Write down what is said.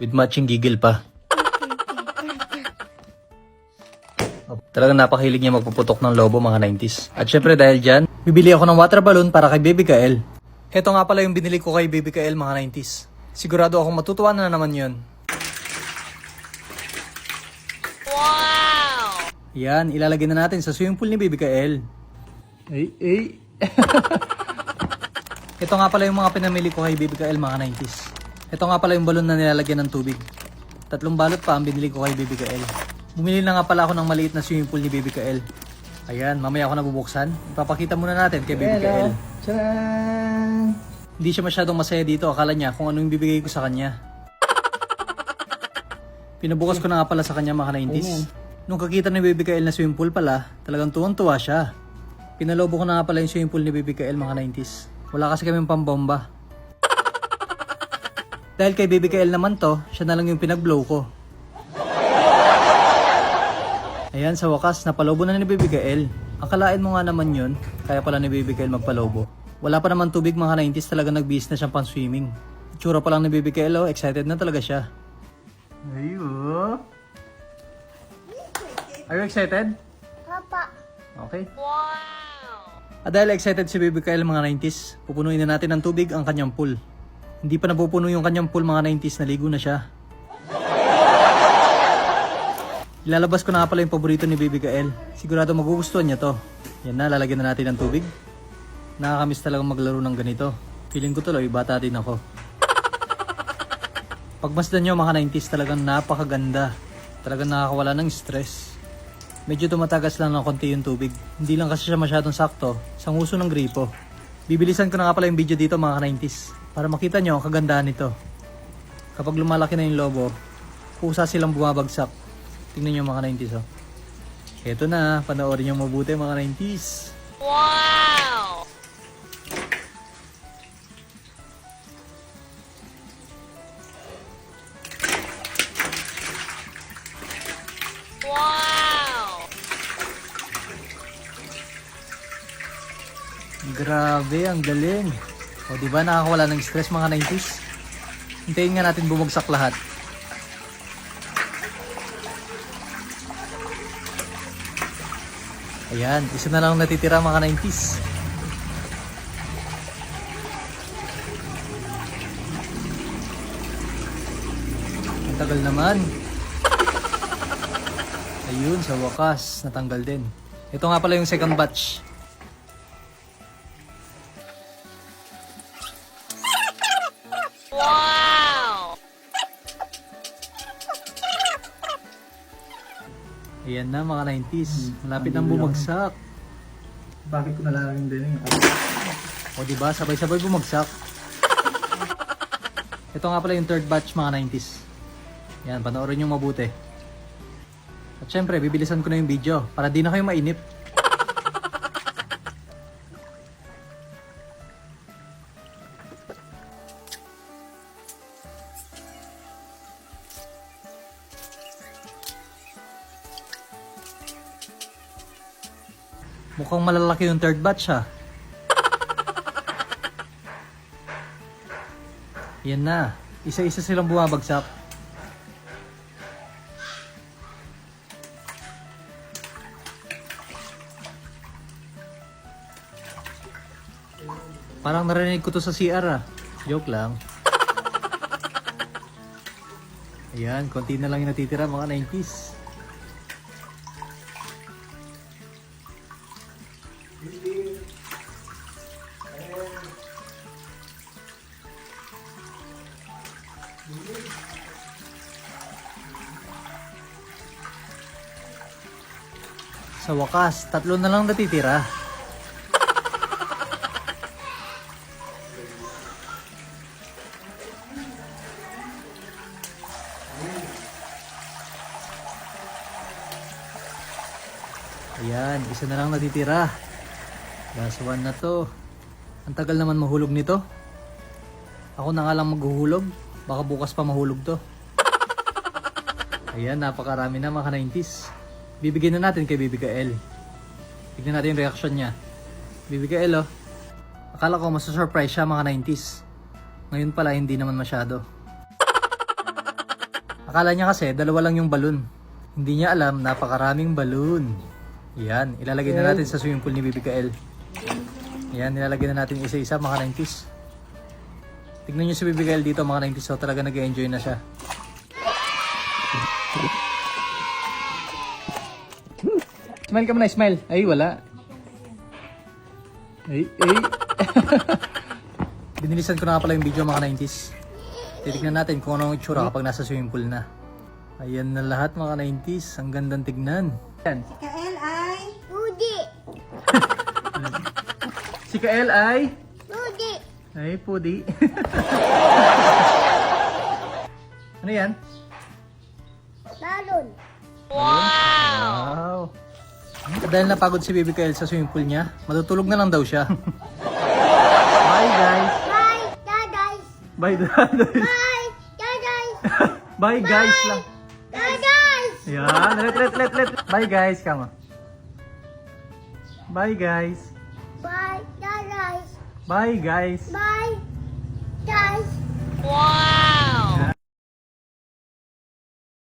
With matching gigil pa. Talagang napakahilig niya magpuputok ng lobo mga 90s. At syempre dahil dyan, bibili ako ng water balloon para kay Baby Kael. Ito nga pala yung binili ko kay Baby Kael mga 90s. Sigurado akong matutuwa na naman yun. Wow! Yan, ilalagay na natin sa swimming pool ni Baby Kael. Ay. Ito nga pala yung mga pinamili ko kay Baby Kael mga 90s. Ito nga pala yung balon na nilalagyan ng tubig. 3 balot pa ang binili ko kay Baby Kael. Bumili na nga pala ako ng maliit na swimming pool ni Baby Kael. Ayan, mamaya ako nabubuksan. Ipapakita muna natin kay Baby Kael. Tcharan! Hindi siya masyadong masaya dito. Akala niya kung ano yung bibigay ko sa kanya. Pinabukas ko na nga pala sa kanya mga 90s. Nung kakita ni Baby Kael na swimming pool pala, talagang tuwang-tuwa siya. Pinalobo ko na nga pala yung swimming pool ni Baby Kael mga 90s. Wala kasi kaming pambomba. Dahil kay Baby Kael naman to, siya na lang yung pinag-blow ko. Ayan, sa wakas, napalobo na ni Baby Kael. Akalain mo nga naman yun, kaya pala ni Baby Kael magpalobo. Wala pa naman tubig mga 90s, talaga nag-business na siyang pan-swimming. Itsura pa lang ni Baby Kael, oh, excited na talaga siya. Ayo. Are you excited? Papa. Okay. Wow! At dahil excited si Baby Kael mga 90s, pupunuin na natin ng tubig ang kanyang pool. Hindi pa napupuno yung kanyang pool mga 90s, naligo na siya. Ilalabas ko na nga pala yung paborito ni Baby Kael. Sigurado magugustuhan niya to. Yan na, lalagyan na natin ng tubig. Nakakamiss talagang maglaro ng ganito. Feeling ko tuloy, bata din ako. Pagmasdan nyo mga 90s, talagang napakaganda. Talagang nakakawala ng stress. Medyo tumatagas lang ng konti yung tubig. Hindi lang kasi siya masyadong sakto sa nguso ng gripo. Bibilisan ko na nga pala yung video dito mga 90s para makita nyo ang kagandahan nito. Kapag lumalaki na yung lobo, kusa silang bumabagsak. Tingnan nyo mga 90s oh. Eto na, panoorin nyo mabuti mga 90s. Wow! Wow! Grabe, ang galing. O diba nakakawala ng stress mga 90s? Hintayin nga natin bumagsak lahat. Ayan, isa na lang natitira mga 90s. Ang tagal naman. Ayun, sa wakas, natanggal din. Ito nga pala yung second batch. Wow! Ayan na mga 90s. Malapit nang bumagsak. Bakit ko nalaman din yung O diba, sabay-sabay bumagsak. Ito nga pala yung third batch mga 90s. Yan, panoorin nyo mabuti. At syempre, bibilisan ko na yung video para di na kayo mainip. Mukhang malalaki yung third batch ha. Yan na. Isa-isa silang bumabagsak. Parang narinig ko to sa CR ah. Joke lang. Ayan, konti na lang yung natitira mga 90s. Sa wakas, 3 na lang natitira. Ayan, isa na lang natitira. Last one na to. Ang tagal naman mahulog nito. Ako na nga lang maghuhulog. Baka bukas pa mahulog to. Ayan, napakarami na mga 90s. Bibigyan na natin kay Baby Kael. Tignan natin yung reaction niya. Baby Kael oh. Akala ko masusurprise siya mga 90s. Ngayon pala hindi naman masyado. Akala niya kasi dalawa lang yung balon. Hindi niya alam, napakaraming balon. Yan, ilalagay na natin sa swimming pool ni Baby Kael. Yan, nilalagay na natin isa-isa mga 90s. Tignan niyo si Baby Kael dito mga 90s. So talaga nag-enjoy na siya. Smile ka muna, smile. Ay, wala. Ay. Binilisan ko na nga pala yung video mga 90s. Titignan natin kung anong itsura kapag nasa swimming pool na. Ayan na lahat mga 90s. Ang gandang tignan. Yan. Si Kael ay Rudy. Si Kael ay... Rudy. Ay, pudi. Ano yan? Balon. Wow! Dahil napagod si Baby Kael sa swimming pool niya, matutulog na lang daw siya. Bye guys! Bye, daday. Bye guys! Bye, daday. Bye guys lang! Daday. Yan! Let! Bye guys! Kama! Bye guys! Bye, daday. Bye guys! Bye,